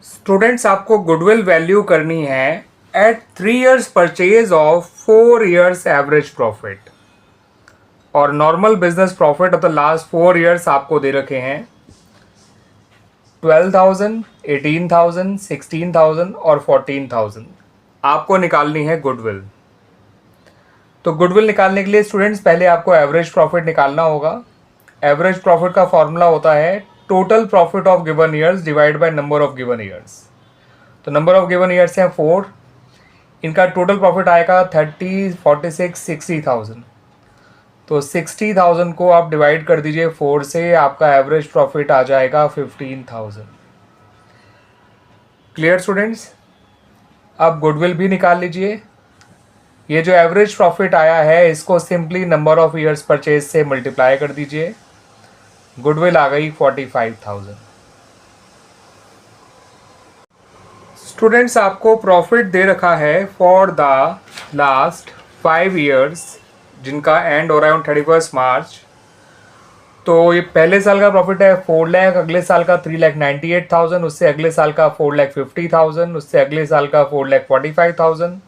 Students, आपको goodwill value करनी है at 3 years purchase of 4 years average profit. और normal business profit of the last 4 years आपको दे रखे हैं 12,000, 18,000, 16,000 और 14,000। आपको निकालनी है गुडविल। तो गुडविल निकालने के लिए स्टूडेंट्स पहले आपको एवरेज प्रॉफिट निकालना होगा। एवरेज प्रॉफिट का फॉर्मूला होता है total profit of given years divide by number of given years. तो नंबर ऑफ गिवन ईयर्स हैं 4, इनका टोटल प्रॉफिट आएगा 30, 46, 60,000। तो 60,000 को आप डिवाइड कर दीजिए 4 से, आपका एवरेज प्रॉफिट आ जाएगा 15,000। Clear students? अब गुडविल भी निकाल लीजिए। ये जो एवरेज प्रॉफिट आया है इसको simply number of years purchase से मल्टीप्लाई कर दीजिए। गुडविल आ गई 45,000। स्टूडेंट्स, आपको प्रॉफिट दे रखा है फॉर द लास्ट 5 years जिनका एंड हो रहा है 31 मार्च। तो ये पहले साल का प्रॉफिट है 4 लाख, अगले साल का 3,98,000, उससे अगले साल का 4,50,000, उससे अगले साल का 4,45,000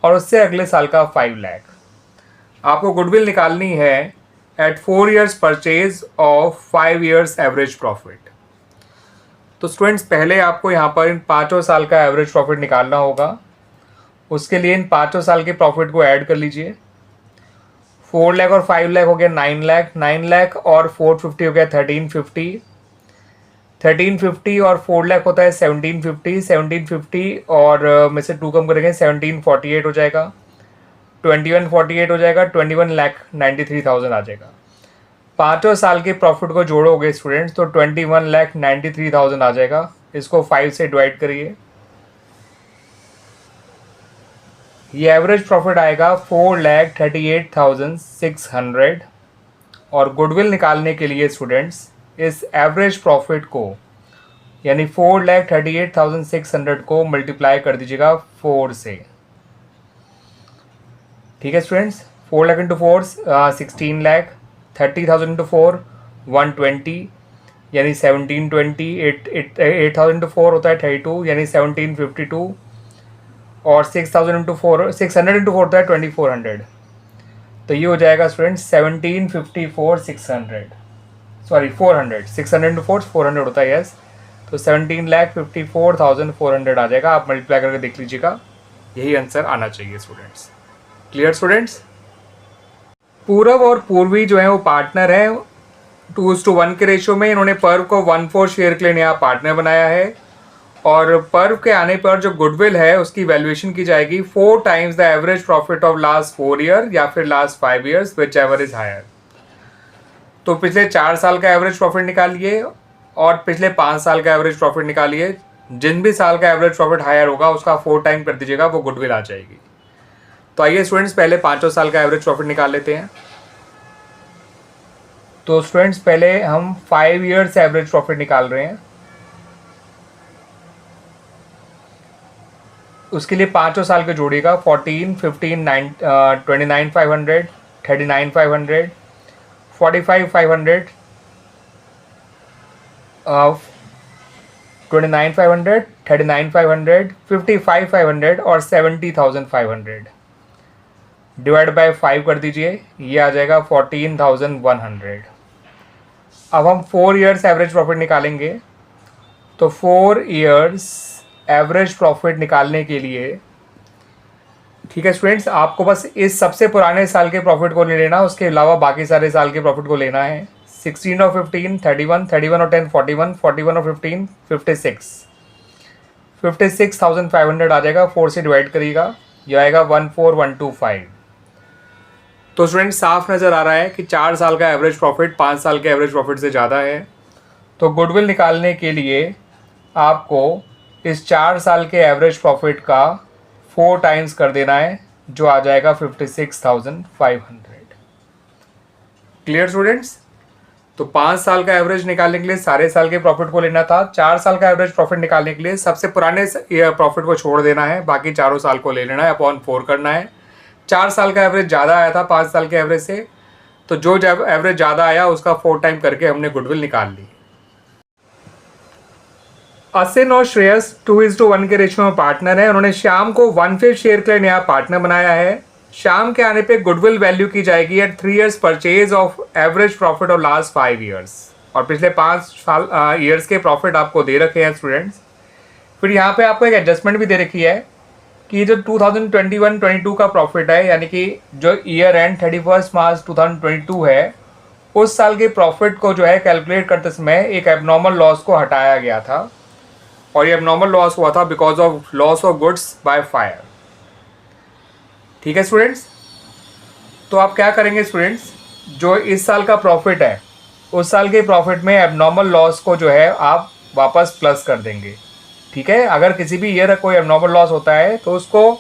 और उससे अगले साल का 5 लाख। आपको गुडविल निकालनी है at 4 years purchase of 5 years average profit. तो स्टूडेंट्स, पहले आपको यहाँ पर इन 5 साल का एवरेज प्रॉफिट निकालना होगा। उसके लिए इन 5 साल के प्रॉफिट को ऐड कर लीजिए। 4 लाख और 5 लाख हो गया 9 लाख, 9 लाख और 450 हो गया 1350, 1350 और 4 लाख होता है 1750, 1750 और में से 2 कम करेंगे 1748 हो जाएगा, 2148 हो जाएगा, 21,93,000 आ जाएगा। 5 साल के प्रॉफिट को जोड़ोगे स्टूडेंट्स तो 21,93,000 आ जाएगा। इसको 5 से डिवाइड करिए, ये एवरेज प्रॉफिट आएगा 4,38,600। और गुडविल निकालने के लिए स्टूडेंट्स इस एवरेज प्रॉफिट को यानी 4,38,600 को मल्टीप्लाई कर दीजिएगा 4 से। ठीक है students, 4 lakh into 4 16 lakh, 30,000 into 4 120 यानी 1720, 8,000 इंटू 4 होता है 32 यानी 1752 और 6,000 इंटू 4 600 इंटू 4 होता है 2,400। तो ये हो जाएगा स्टूडेंट्स 1754 600 सॉरी 400, 600 इंटू 4 400 होता है यस। तो 17,54,400 आ जाएगा। आप मल्टीप्लाई करके देख लीजिएगा, यही आंसर आना चाहिए स्टूडेंट्स। Clear students? पूरब और पूर्वी जो है वो पार्टनर है 2:1 के रेशियो में। इन्होंने पर्व को 1/4 शेयर के लिए नया पार्टनर बनाया है और पर्व के आने पर जो गुडविल है उसकी वैल्यूएशन की जाएगी 4 times the average profit of last 4 year या फिर last 5 years whichever is higher. तो पिछले 4 साल का एवरेज प्रॉफिट निकालिए और पिछले 5 साल का एवरेज प्रॉफिट निकालिए। जिन भी साल का एवरेज प्रॉफिट हायर होगा उसका 4 टाइम कर दीजिएगा, वो गुडविल आ जाएगी। तो आइए स्टूडेंट्स पहले 5 साल का एवरेज प्रॉफिट निकाल लेते हैं। तो स्टूडेंट्स पहले हम 5 years एवरेज प्रॉफिट निकाल रहे हैं। उसके लिए 5 साल के जोड़िएगा 14, 15, 29,500, 39,500, 45,500, 29,500, 39,500, 55,500 और 70,500 डिवाइड बाय 5 कर दीजिए, ये आ जाएगा 14,100। अब हम 4 years एवरेज प्रॉफिट निकालेंगे। तो 4 years एवरेज प्रॉफिट निकालने के लिए ठीक है स्टूडेंट्स, आपको बस इस सबसे पुराने साल के प्रॉफिट को नहीं लेना, उसके अलावा बाकी सारे साल के प्रॉफिट को लेना है। 16 और 15 31, 31 और 10 41, 41 और 15 56, 56,500 आ जाएगा। 4 से डिवाइड करिएगा, यह आएगा 14,125। तो स्टूडेंट साफ नज़र आ रहा है कि 4 साल का एवरेज प्रॉफिट 5 साल के एवरेज प्रॉफिट से ज़्यादा है। तो गुडविल निकालने के लिए आपको इस 4 साल के एवरेज प्रॉफिट का 4 टाइम्स कर देना है, जो आ जाएगा 56,500। Clear students? तो 5 साल का एवरेज निकालने के लिए सारे साल के प्रॉफिट को लेना था। 4 साल का एवरेज प्रॉफिट निकालने के लिए सबसे पुराने प्रॉफिट को छोड़ देना है, बाकी चारों साल को ले लेना है, अपॉन 4 करना है। 4 साल का एवरेज ज़्यादा आया था 5 साल के एवरेज से, तो जो एवरेज ज़्यादा आया उसका 4 टाइम करके हमने गुडविल निकाल ली। असिन और श्रेयस 2:1 के रेशियो में पार्टनर है। उन्होंने श्याम को 1/5 शेयर के लिए नया पार्टनर बनाया है। श्याम के आने पे गुडविल वैल्यू की जाएगी at 3 years purchase of average profit of last 5 years, और पिछले 5 ईयर्स के प्रॉफिट आपको दे रखे हैं स्टूडेंट्स। फिर यहाँ पे आपको एक एडजस्टमेंट भी दे रखी है कि जो 2021-22 का प्रॉफिट है, यानी कि जो ईयर एंड 31 मार्च 2022 है, उस साल के प्रॉफिट को जो है कैलकुलेट करते समय एक एबनॉर्मल लॉस को हटाया गया था, और ये एबनॉर्मल लॉस हुआ था because of loss of goods by fire. ठीक है स्टूडेंट्स, तो आप क्या करेंगे स्टूडेंट्स, जो इस साल का प्रॉफिट है उस साल के प्रॉफिट में एबनॉर्मल लॉस को जो है आप वापस प्लस कर देंगे। ठीक है, अगर किसी भी ईयर कोई एबनॉर्मल लॉस होता है तो उसको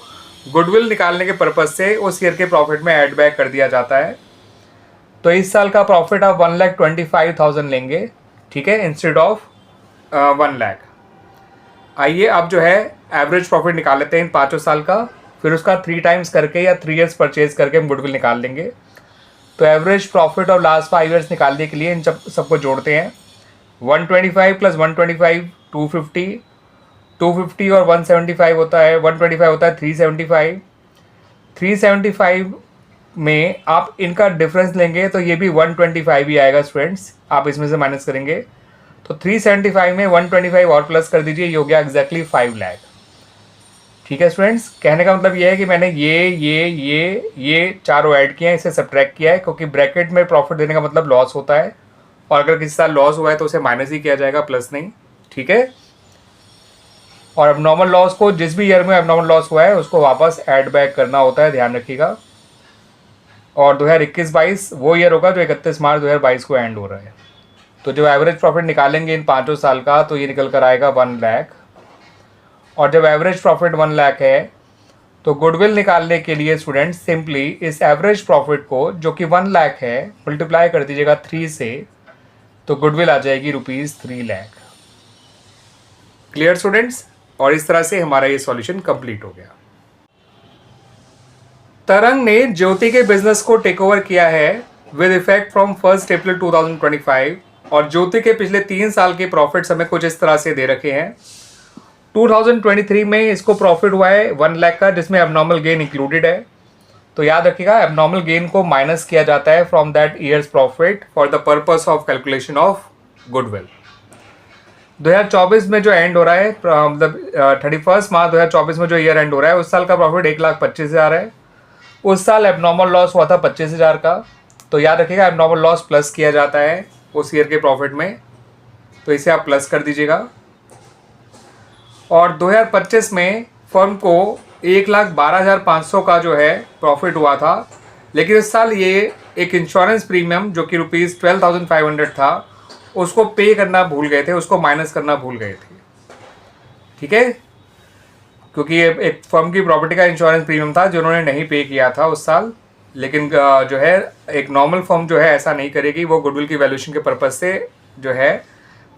गुडविल निकालने के पर्पज से उस ईयर के प्रॉफिट में ऐड बैक कर दिया जाता है। तो इस साल का प्रॉफिट आप 1,25,000 लेंगे, ठीक है, इंस्टेड ऑफ 1 लाख। आइए अब जो है एवरेज प्रॉफिट निकाल लेते हैं इन 5 साल का, फिर उसका 3 times करके या 3 years परचेज करके हम गुडविल निकाल लेंगे। तो average profit of last 5 years निकालने के लिए इन सबको जोड़ते हैं। 125 + 125 250, 250 और 175 होता है, 125 होता है 375। 375 में आप इनका डिफरेंस लेंगे तो ये भी 125 ही आएगा स्टूडेंट्स, आप इसमें से माइनस करेंगे तो 375 में 125 और प्लस कर दीजिए, ये हो गया एग्जैक्टली 5 लाख। ठीक है स्टूडेंट्स, कहने का मतलब ये है कि मैंने ये चारों ऐड किए हैं, इसे सब्ट्रैक्ट किया है, क्योंकि ब्रैकेट में प्रॉफिट देने का मतलब लॉस होता है, और अगर किसी साल लॉस हुआ है तो उसे माइनस ही किया जाएगा, प्लस नहीं। ठीक है, और एबनॉर्मल लॉस को जिस भी ईयर में एबनॉर्मल लॉस हुआ है उसको वापस ऐड बैक करना होता है, ध्यान रखिएगा। और 2021-22 वो ईयर होगा जो 31 मार्च 2022 को एंड हो रहा है। तो जो एवरेज प्रॉफिट निकालेंगे इन 5 साल का तो ये निकल कर आएगा 1 लाख, और जब एवरेज प्रॉफिट 1 लाख है तो गुडविल निकालने के लिए स्टूडेंट सिंपली इस एवरेज प्रॉफिट को जो कि 1 लाख है मल्टीप्लाई कर दीजिएगा 3 से, तो गुडविल आ जाएगी ₹3 लाख। क्लियर स्टूडेंट्स, और इस तरह से हमारा ये सॉल्यूशन कंप्लीट हो गया। तरंग ने ज्योति के बिजनेस को टेक ओवर किया है विद इफेक्ट फ्रॉम 1 अप्रैल 2025, और ज्योति के पिछले 3 साल के प्रॉफिट्स हमें कुछ इस तरह से दे रखे हैं। 2023 में इसको प्रॉफिट हुआ है 1 लाख का, जिसमें एबनॉर्मल गेन इंक्लूडेड है। तो याद रखिएगा एबनॉर्मल गेन को माइनस किया जाता है from that years profit for the purpose of calculation of goodwill. 2024 में जो एंड हो रहा है, मतलब 31 मार्च 2024 में जो ईयर एंड हो रहा है, उस साल का प्रॉफिट 1,25,000 है। उस साल एबनॉर्मल लॉस हुआ था 25,000 का, तो याद रखिएगा एबनॉर्मल लॉस प्लस किया जाता है उस ईयर के प्रॉफिट में, तो इसे आप प्लस कर दीजिएगा। और 2025 में फर्म को 1,12,500 का जो है प्रॉफिट हुआ था, लेकिन इस साल ये एक इंश्योरेंस प्रीमियम जो कि ₹12,500 था उसको पे करना भूल गए थे, उसको माइनस करना भूल गए थे। ठीक है, क्योंकि ये एक फर्म की प्रॉपर्टी का इंश्योरेंस प्रीमियम था जो उन्होंने नहीं पे किया था उस साल। लेकिन जो है एक नॉर्मल फर्म जो है ऐसा नहीं करेगी, वो गुडविल की वैल्यूएशन के पर्पज से जो है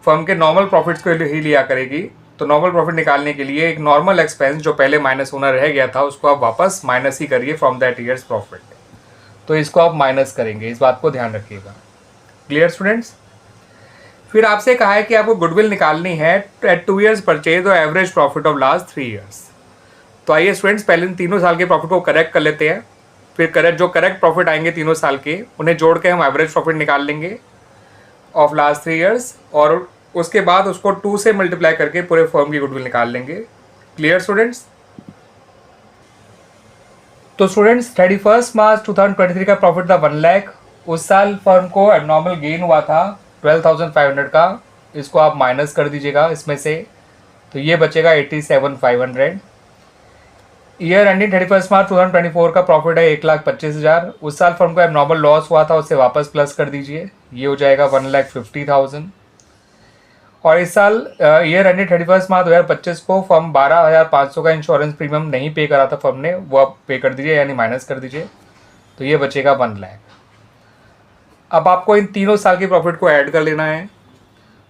फर्म के नॉर्मल प्रॉफिट्स को ही लिया करेगी। तो नॉर्मल प्रॉफिट निकालने के लिए एक नॉर्मल एक्सपेंस जो पहले माइनस होना रह गया था उसको आप वापस माइनस ही करिए फ्रॉम दैट ईयर्स प्रॉफिट, तो इसको आप माइनस करेंगे, इस बात को ध्यान रखिएगा। क्लियर स्टूडेंट्स, फिर आपसे कहा है कि आपको गुडविल निकालनी है एट 2 years परचेज और average profit of last 3 years। तो आइए स्टूडेंट्स पहले इन तीनों साल के प्रॉफिट को करेक्ट कर लेते हैं, फिर करेक्ट प्रॉफिट आएंगे तीनों साल के, उन्हें जोड़ के हम एवरेज प्रॉफिट निकाल लेंगे ऑफ लास्ट 3 years, और उसके बाद उसको 2 से मल्टीप्लाई करके पूरे फर्म की गुडविल निकाल लेंगे। क्लियर स्टूडेंट्स, तो स्टूडेंट्स 31 मार्च 2023 का प्रॉफिट था 1 लाख। उस साल फर्म को एबनॉर्मल गेन हुआ था 12,500 का, इसको आप माइनस कर दीजिएगा इसमें से, तो ये बचेगा 87,500। ईयर एंडिंग 31 मार्च 2024 का प्रॉफिट है 1,25,000। उस साल फर्म को एबनॉर्मल लॉस हुआ था, उससे वापस प्लस कर दीजिए, ये हो जाएगा 1,50,000। और इस साल ईयर एंडिंग 31 मार्च 2025 को फर्म 12,500 का इंश्योरेंस प्रीमियम नहीं पे करा था फर्म ने, वो आप पे कर दीजिए यानी माइनस कर दीजिए, तो ये बचेगा 1 लाख। अब आपको इन तीनों साल के प्रॉफिट को ऐड कर लेना है।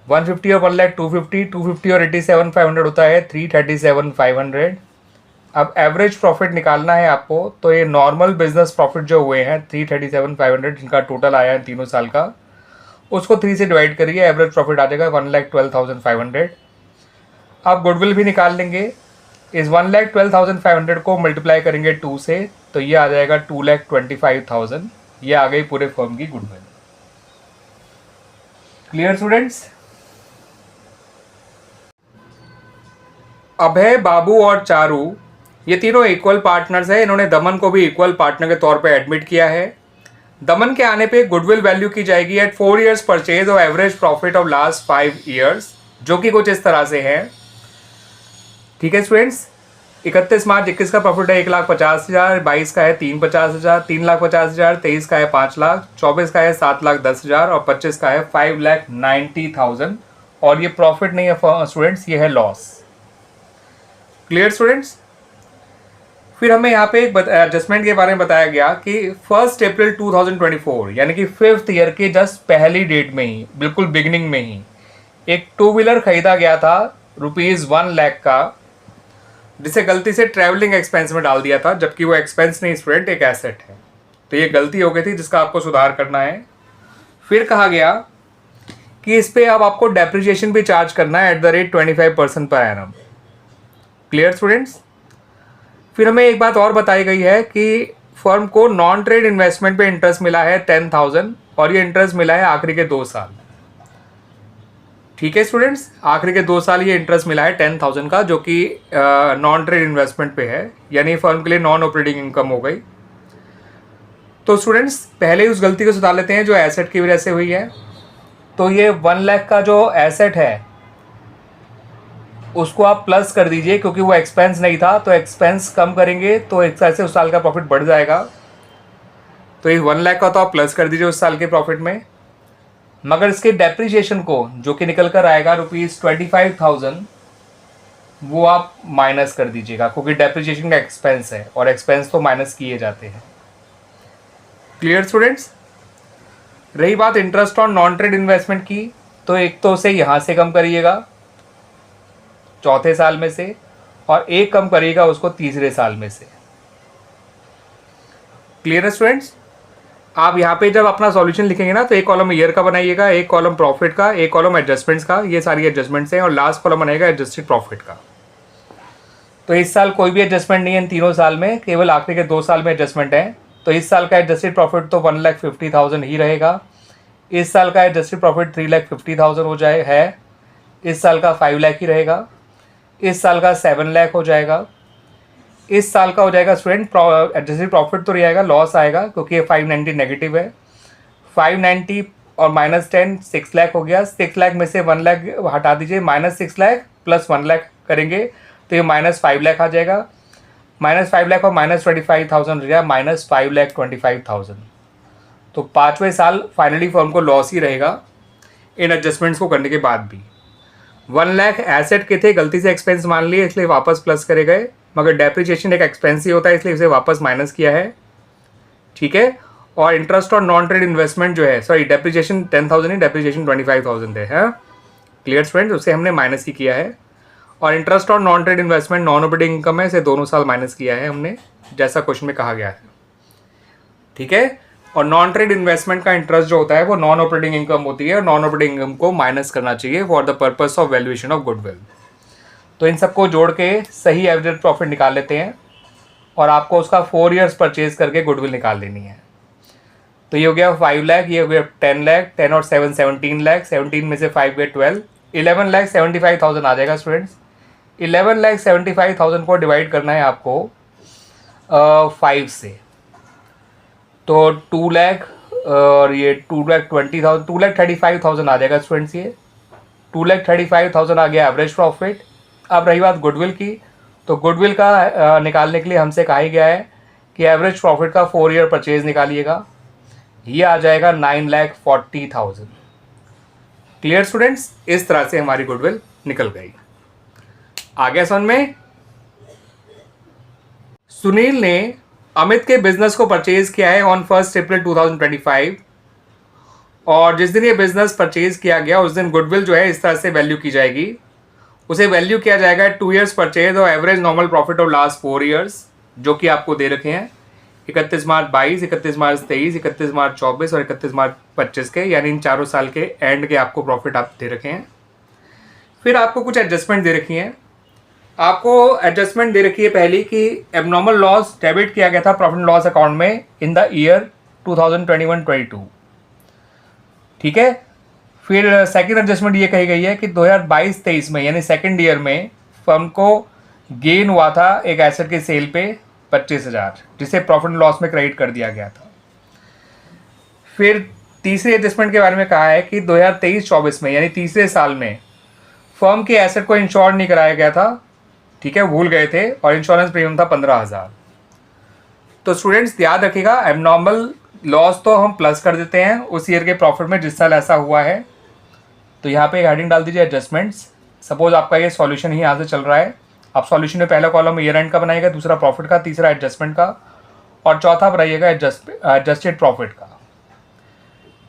150 और 1 लाख 250, 250 और 87,500 होता है 337,500। अब एवरेज प्रॉफिट निकालना है आपको, तो ये नॉर्मल बिजनेस प्रॉफिट जो हुए हैं 337,500 जिनका टोटल आया है तीनों साल का, उसको 3 से डिवाइड करिए, एवरेज प्रॉफिट आ जाएगा 1,12,500। अब गुडविल भी निकाल लेंगे। इस 1,12,500 को मल्टीप्लाई करेंगे 2 से, तो ये आ जाएगा 2,25,000। ये आ गई पूरे फर्म की गुडविल। Clear students? अभय, बाबू और चारू ये तीनों इक्वल पार्टनर्स हैं। इन्होंने दमन को भी इक्वल पार्टनर के तौर पे एडमिट किया है। दमन के आने पे गुडविल वैल्यू की जाएगी एट 4 years परचेज और average profit of last 5 years, जो कि कुछ इस तरह से है। ठीक है स्टूडेंट्स, 31 मार्च 21 का प्रॉफिट है 1,50,000, 22 का है 3,50,000, 3,50,000, 23 का है 5 लाख, 24 का है 7,10,000 और 25 का है 5,90,000। और ये प्रॉफिट नहीं है स्टूडेंट्स, ये है लॉस। Clear students? फिर हमें यहाँ पे एक एडजस्टमेंट के बारे में बताया गया कि 1 अप्रैल 2024 यानी कि 5th ईयर के जस्ट पहली डेट में ही, बिल्कुल बिगिनिंग में ही, एक 2 व्हीलर खरीदा गया था ₹1 लाख का, जिसे गलती से ट्रैवलिंग एक्सपेंस में डाल दिया था, जबकि वो एक्सपेंस नहीं स्टूडेंट, एक एसेट है। तो ये गलती हो गई थी जिसका आपको सुधार करना है। फिर कहा गया कि इस पर अब आपको डेप्रिसिएशन भी चार्ज करना है @ 25% पर एनम। Clear students? फिर हमें एक बात और बताई गई है कि फर्म को नॉन ट्रेड इन्वेस्टमेंट पे इंटरेस्ट मिला है 10,000 और ये इंटरेस्ट मिला है आखिरी के 2 साल। ठीक है स्टूडेंट्स, आखिरी के 2 साल ये इंटरेस्ट मिला है 10,000 का, जो कि नॉन ट्रेड इन्वेस्टमेंट पे है, यानी फर्म के लिए नॉन ऑपरेटिंग इनकम हो गई। तो स्टूडेंट्स पहले ही उस गलती को सुधार लेते हैं जो एसेट की वजह से हुई है। तो ये 1 लाख का जो एसेट है उसको आप प्लस कर दीजिए, क्योंकि वो एक्सपेंस नहीं था, तो एक्सपेंस कम करेंगे तो एक साल से उस साल का प्रॉफिट बढ़ जाएगा। तो ये 1 लाख का तो आप प्लस कर दीजिए उस साल के प्रॉफिट में, मगर इसके डेप्रिसिएशन को जो कि निकल कर आएगा ₹25,000 वो आप माइनस कर दीजिएगा, क्योंकि डेप्रिसिएशन का एक्सपेंस है और एक्सपेंस तो माइनस किए जाते हैं। Clear students? रही बात interest on non trade investment की, तो एक तो उसे यहाँ से कम करिएगा चौथे साल में से, और एक कम करिएगा उसको तीसरे साल में से। क्लियर है स्टूडेंट्स? आप यहाँ पे जब अपना सॉल्यूशन लिखेंगे ना, तो एक कॉलम ईयर का बनाइएगा, एक कॉलम प्रॉफिट का, एक कॉलम एडजस्टमेंट्स का, ये सारी एडजस्टमेंट्स हैं, और लास्ट कॉलम बनाएगा एडजस्टेड प्रॉफिट का। तो इस साल कोई भी एडजस्टमेंट नहीं है इन तीनों साल में, केवल आखिरी के 2 साल में एडजस्टमेंट है। तो इस साल का एडजस्टेड प्रॉफिट तो 1,50,000 ही रहेगा। इस साल का एडजस्टेड प्रॉफिट 3,50,000 हो जाए है। इस साल का 5 लाख ही रहेगा। इस साल का 7 लाख हो जाएगा। इस साल का हो जाएगा स्टूडेंट एडजस्टेड प्रॉफिट तो रहेगा, लॉस आएगा क्योंकि ये 590 नेगेटिव है। 590 और -10 6 लाख हो गया। 6 लाख में से 1 लाख हटा दीजिए, -6 लाख प्लस 1 लाख करेंगे तो ये -5 लाख आ जाएगा। -5 लाख और -25,000 हो जाएगा -5,25,000। तो 5वें साल फाइनली फर्म को लॉस ही रहेगा इन एडजस्टमेंट्स को करने के बाद भी। 1 लाख एसेट के थे, गलती से एक्सपेंस मान लिए इसलिए वापस प्लस करे गए, मगर डेप्रिसिएशन एक एक्सपेंस ही होता है इसलिए इसे वापस माइनस किया है। ठीक है, और इंटरेस्ट और नॉन ट्रेड इन्वेस्टमेंट जो है, सॉरी डेप्रिसिएशन 10,000 ही, डेप्रिसिएशन 25,000 है। Clear student? उसे हमने माइनस ही किया है। और इंटरेस्ट और non trade investment non operating income है, इसे दोनों साल माइनस किया है हमने, जैसा क्वेश्चन में कहा गया है। ठीक है, और नॉन ट्रेड इन्वेस्टमेंट का इंटरेस्ट जो होता है वो नॉन ऑपरेटिंग इनकम होती है, और नॉन ऑपरेटिंग इनकम को माइनस करना चाहिए for the purpose of valuation of goodwill. तो इन सबको जोड़ के सही एवरेज प्रॉफिट निकाल लेते हैं, और आपको उसका 4 years परचेज करके गुडविल निकाल लेनी है। तो ये हो गया 5 लाख, ये हो गया 10 लाख, 10 और 7 17 लाख, 17 में से 5 गए 12, 11,75,000 आ जाएगा स्टूडेंट्स। 11,75,000 को डिवाइड करना है आपको 5 से, तो 2 लाख और ये 2,20,000, 2,35,000 आ जाएगा स्टूडेंट्स। ये 2,35,000 आ गया एवरेज प्रॉफिट। अब रही बात गुडविल की, तो गुडविल का निकालने के लिए हमसे कहा ही गया है कि एवरेज प्रॉफिट का 4 year परचेज निकालिएगा, ये आ जाएगा 9,40,000। Clear students? इस तरह से हमारी गुडविल निकल गई। आ गया समझ में? सुनील ने अमित के बिजनेस को परचेज किया है ऑन 1 अप्रैल 2025, और जिस दिन ये बिजनेस परचेज किया गया उस दिन गुडविल जो है इस तरह से वैल्यू की जाएगी। उसे वैल्यू किया जाएगा 2 years परचेज और average normal profit of last 4 years, जो कि आपको दे रखे हैं 31 मार्च 22, 31 मार्च 23, 31 मार्च 24 और 31 मार्च 25 के, यानी इन चारों साल के एंड के आपको प्रॉफिट आप दे रखे हैं। फिर आपको कुछ एडजस्टमेंट दे रखी हैं। आपको एडजस्टमेंट दे रखी है पहली कि एबनॉर्मल लॉस डेबिट किया गया था प्रॉफिट एंड लॉस अकाउंट में इन द ईयर 2021-22, ठीक है। फिर सेकंड एडजस्टमेंट ये कही गई है कि 2022-23 में यानी सेकंड ईयर में फर्म को गेन हुआ था एक एसेट के सेल पे 25,000, जिसे प्रॉफिट एंड लॉस में क्रेडिट कर दिया गया था। फिर तीसरे एडजस्टमेंट के बारे में कहा है कि 2023-24 में यानी तीसरे साल में फर्म के एसेट को इंश्योर नहीं कराया गया था, ठीक है, भूल गए थे, और इंश्योरेंस प्रीमियम था 15,000। तो स्टूडेंट्स याद रखिएगा, एबनॉर्मल लॉस तो हम प्लस कर देते हैं उस ईयर के प्रॉफिट में जिस साल ऐसा हुआ है। तो यहाँ पे एक हेडिंग डाल दीजिए एडजस्टमेंट्स। सपोज आपका ये सॉल्यूशन ही यहाँ से चल रहा है, आप सॉल्यूशन में पहला कॉलम ईयर एंड का बनाइएगा, दूसरा प्रॉफिट का, तीसरा एडजस्टमेंट का, और चौथा बनाइएगा एडजस्टेड प्रॉफिट का,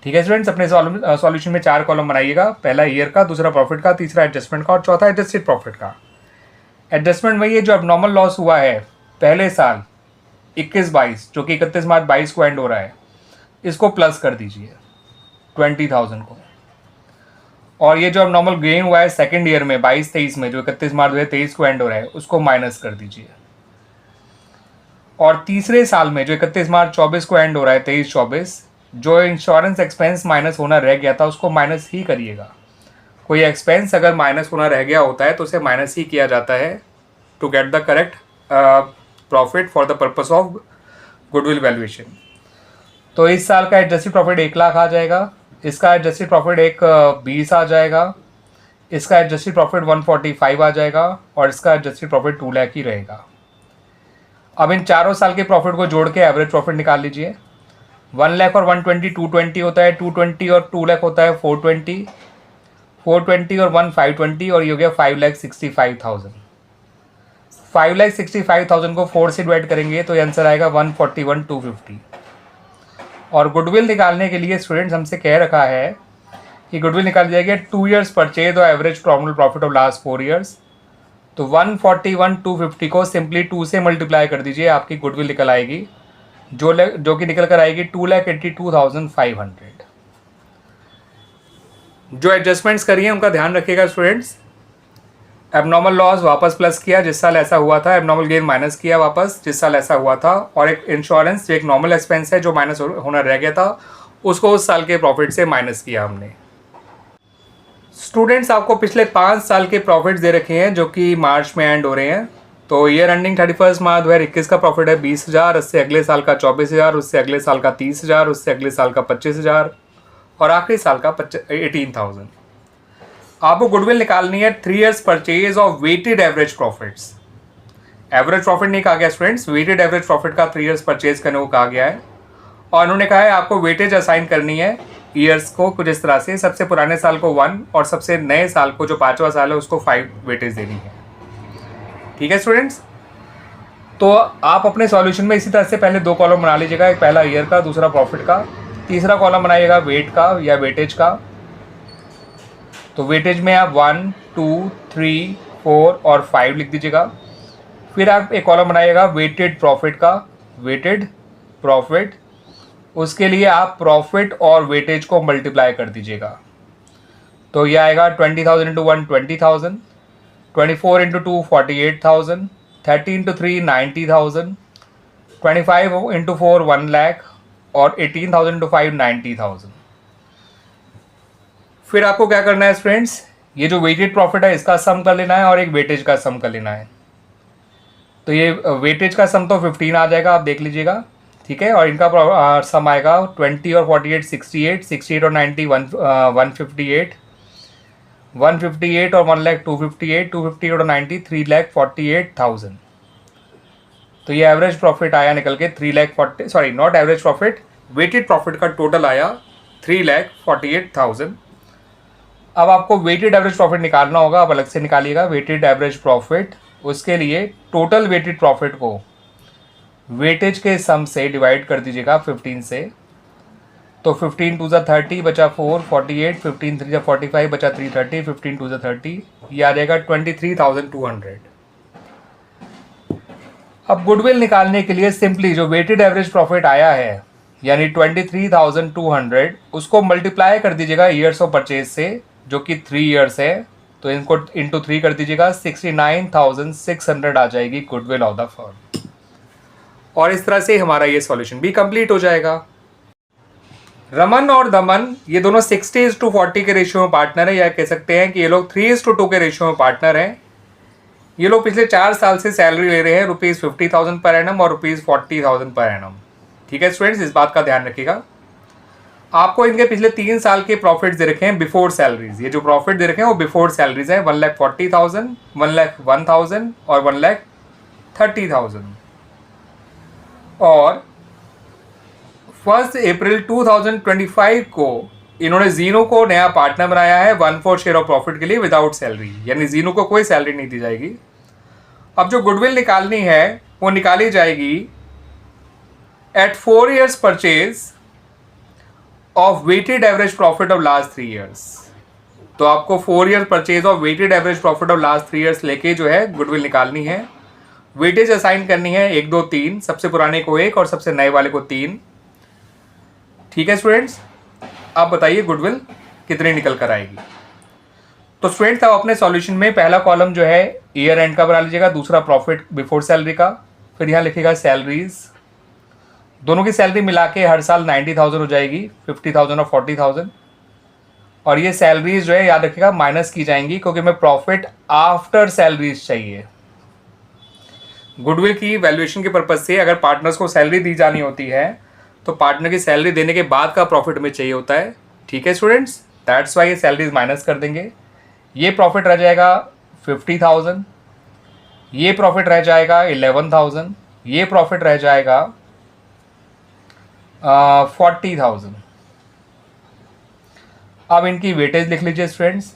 ठीक है स्टूडेंट्स। अपने सॉल्यूशन में 4 कॉलम बनाइएगा, पहला ईयर का, दूसरा प्रॉफिट का, तीसरा एडजस्टमेंट का और चौथा एडजस्टेड प्रॉफिट का। एडजस्टमेंट में ये जो एबनॉर्मल लॉस हुआ है पहले साल 21-22 जो कि 31 मार्च 22 को एंड हो रहा है, इसको प्लस कर दीजिए 20,000 को। और ये जो एबनॉर्मल गेन हुआ है सेकंड ईयर में 22-23 में जो 31 मार्च 2023 को एंड हो रहा है, उसको माइनस कर दीजिए। और तीसरे साल में जो 31 मार्च 24 को एंड हो रहा है 23-24, जो इंश्योरेंस एक्सपेंस माइनस होना रह गया था उसको माइनस ही करिएगा। कोई एक्सपेंस अगर माइनस होना रह गया होता है तो उसे माइनस ही किया जाता है to get the correct profit for the purpose of goodwill valuation. तो इस साल का एडजस्टेड प्रॉफिट 1 लाख आ जाएगा, इसका एडजस्टेड प्रॉफिट 120 आ जाएगा, इसका एडजस्टेड प्रॉफिट 145 आ जाएगा और इसका एडजस्टेड प्रॉफिट 2 लाख ही रहेगा। अब इन चारों साल के प्रॉफिट को जोड़ के एवरेज प्रॉफिट निकाल लीजिए। 1 लाख और 120 220 होता है, 220 और 2 लाख होता है 420, 420 और 1 520 और ये हो गया 5,65,000। 5,65,000 को 4 से डिवाइड करेंगे तो ये आंसर आएगा 141,250। और गुडविल निकालने के लिए स्टूडेंट्स हमसे कह रखा है कि गुडविल निकाल जाएगी 2 ईयर्स परचेज और average nominal profit of last 4 years. तो 141,250 को सिंपली 2 से मल्टीप्लाई कर दीजिए, आपकी गुडविल निकल आएगी जो कि निकल कर आएगी 2,82,500। जो एडजस्टमेंट्स करी हैं उनका ध्यान रखिएगा स्टूडेंट्स। एबनॉर्मल लॉस वापस प्लस किया जिस साल ऐसा हुआ था, एबनॉर्मल गेन माइनस किया वापस जिस साल ऐसा हुआ था, और एक इंश्योरेंस जो एक नॉर्मल एक्सपेंस है जो माइनस होना रह गया था उसको उस साल के प्रॉफिट से माइनस किया हमने। स्टूडेंट्स आपको पिछले 5 साल के प्रॉफिट्स दे रखे हैं जो कि मार्च में एंड हो रहे हैं। तो ईयर एंडिंग 31 मार्च 2021 का प्रॉफिट है 20,000, उससे अगले साल का 24,000, उससे अगले साल का 30,000, उससे अगले साल का 25,000 और आखिरी साल का 18,000। आपको गुडविल निकालनी है 3 years purchase of weighted average profits. Average profit नहीं कहा गया स्टूडेंट्स, वेटेड एवरेज प्रॉफिट का 3 ईयर्स परचेज करने को कहा गया है। और उन्होंने कहा है आपको वेटेज असाइन करनी है ईयर्स को कुछ इस तरह से, सबसे पुराने साल को 1 और सबसे नए साल को जो 5वां साल है उसको 5 वेटेज देनी है, ठीक है स्टूडेंट्स। तो आप अपने सॉल्यूशन में इसी तरह से पहले 2 कॉलम बना लीजिएगा, एक पहला ईयर का, दूसरा प्रॉफिट का, तीसरा कॉलम बनाइएगा वेट का या वेटेज का। तो वेटेज में आप 1 2 3 4 और 5 लिख दीजिएगा। फिर आप एक कॉलम बनाइएगा वेटेड प्रॉफिट का, वेटेड प्रॉफिट, उसके लिए आप प्रॉफिट और वेटेज को मल्टीप्लाई कर दीजिएगा। तो ये आएगा 20,000 into 1 20,000, 24 into 2 48,000, 30 into 3 90,000, 25 into 4 1 lakh और 18,000 इंटू 5 90,000। फिर आपको क्या करना है फ्रेंड्स, ये जो वेटेड प्रॉफिट है इसका सम कर लेना है और एक वेटेज का सम कर लेना है। तो ये वेटेज का सम तो 15 आ जाएगा, आप देख लीजिएगा, ठीक है। और इनका सम आएगा 20 और 48 68, 68 और 90 158, 158 और 1 लाख 258, 258 और 90 3,48,000। तो ये एवरेज प्रॉफिट आया निकल के 3,40,000, sorry not average profit, weighted profit का टोटल आया 3,48,000। अब आपको वेटेड एवरेज प्रॉफिट निकालना होगा, आप अलग से निकालिएगा वेटेड एवरेज प्रॉफिट। उसके लिए टोटल वेटेड प्रॉफिट को वेटेज के सम से डिवाइड कर दीजिएगा 15 से। तो 15 2 30 बचा 4 48, 15 3 45 बचा 330, 15 2 30, ये आ जाएगा 23,200। अब गुडविल निकालने के लिए सिंपली जो वेटेड एवरेज प्रॉफिट आया है यानी 23,200 उसको मल्टीप्लाई कर दीजिएगा ईयर्स ऑफ परचेज से जो कि 3 ईयर्स है, तो इनको इंटू 3 कर दीजिएगा, 69,600 आ जाएगी गुडविल ऑफ द फर्म। और इस तरह से हमारा ये सॉल्यूशन भी कंप्लीट हो जाएगा। रमन और दमन ये दोनों 60:40 के रेशियो में पार्टनर है, या कह सकते हैं कि ये लोग 3:2 के रेशियो में पार्टनर हैं। ये लोग पिछले 4 साल से सैलरी ले रहे हैं ₹50,000 पर एनम और ₹40,000 पर एनम। ठीक है स्टूडेंट्स, इस बात का ध्यान रखिएगा। आपको इनके पिछले 3 साल के प्रॉफिट्स दे रखे हैं बिफोर सैलरीज। ये जो प्रॉफिट दे रखे हैं वो बिफोर सैलरीज हैं, 1,40,000, 1,01,000 और 1,30,000। और 1 अप्रैल 2025 को इन्होंने जीनो को नया पार्टनर बनाया है 1/4 शेयर ऑफ प्रॉफिट के लिए विदाउट सैलरी, यानी जीनो को कोई सैलरी नहीं दी जाएगी। अब जो गुडविल निकालनी है वो निकाली जाएगी at 4 years purchase of weighted average profit of last 3 years। तो आपको 4 year purchase of weighted average profit of last 3 years लेके जो है गुडविल निकालनी है। वेटेज असाइन करनी है 1, 2, 3, सबसे पुराने को 1 और सबसे नए वाले को 3। ठीक है स्टूडेंट्स, आप बताइए गुडविल कितनी निकल कर आएगी। तो स्टूडेंट्स आप अपने सॉल्यूशन में पहला कॉलम जो है ईयर एंड का बना लीजिएगा, दूसरा प्रॉफिट बिफोर सैलरी का, फिर यहाँ लिखिएगा सैलरीज। दोनों की सैलरी मिला के हर साल 90,000 हो जाएगी, 50,000 और 40,000। और ये सैलरीज जो है याद रखिएगा माइनस की जाएंगी, क्योंकि हमें प्रॉफिट आफ्टर सैलरीज चाहिए। गुडविल की वैल्यूएशन के पर्पज से अगर पार्टनर्स को सैलरी दी जानी होती है तो पार्टनर की सैलरी देने के बाद का प्रॉफिट हमें चाहिए होता है। ठीक है स्टूडेंट्स, दैट्स वाई ये सैलरीज माइनस कर देंगे। ये प्रॉफिट रह जाएगा 50,000, ये प्रॉफिट रह जाएगा 11,000, ये प्रॉफिट रह जाएगा 40,000। अब इनकी वेटेज लिख लीजिए स्टूडेंट्स,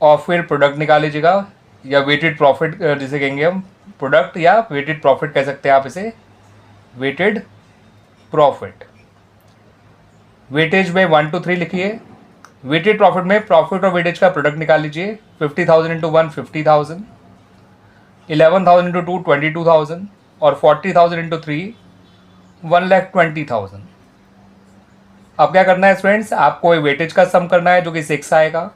और फिर प्रोडक्ट निकाल लीजिएगा, या वेटेड प्रॉफिट जिसे कहेंगे हम, प्रोडक्ट या वेटेड प्रॉफिट कह सकते हैं आप इसे, वेटेड प्रॉफिट। वेटेज में 1 to 3 लिखिए। वेटेड प्रॉफिट में प्रॉफिट और वेटेज का प्रोडक्ट निकाल लीजिए, 50,000 इंटू 1 50,000, 11,000 इंटू 2 22,000 और 40,000 इंटू 3 1,20,000। अब क्या करना है स्टूडेंट्स, आपको वेटेज का सम करना है जो कि 6 आएगा,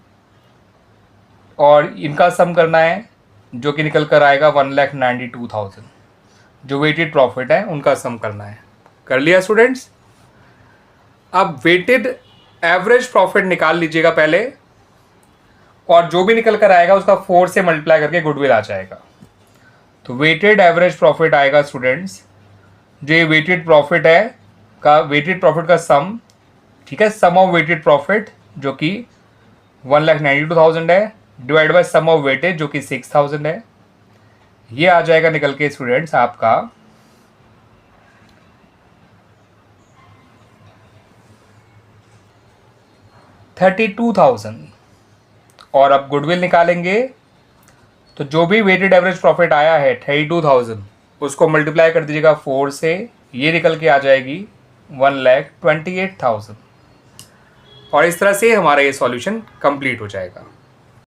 और इनका सम करना है जो कि निकल कर आएगा 1,92,000। जो वेटेड प्रॉफिट है उनका सम करना है। कर लिया स्टूडेंट्स। अब वेटेड एवरेज प्रॉफिट निकाल लीजिएगा पहले, और जो भी निकल कर आएगा उसका 4 से मल्टीप्लाई करके गुडविल आ जाएगा। तो वेटेड एवरेज प्रॉफिट आएगा स्टूडेंट्स, जो ये वेटेड प्रॉफिट है का वेटेड प्रॉफिट का सम, ठीक है, सम ऑफ वेटेड प्रॉफिट जो कि 1,92,000 है, divide by sum of weightage जो कि 6,000 है। ये आ जाएगा निकल के स्टूडेंट्स आपका 32,000। और अब गुडविल निकालेंगे तो जो भी वेटेड एवरेज प्रॉफिट आया है 32,000 उसको मल्टीप्लाई कर दीजिएगा 4 से, ये निकल के आ जाएगी 1,28,000। और इस तरह से हमारा ये सॉल्यूशन कंप्लीट हो जाएगा।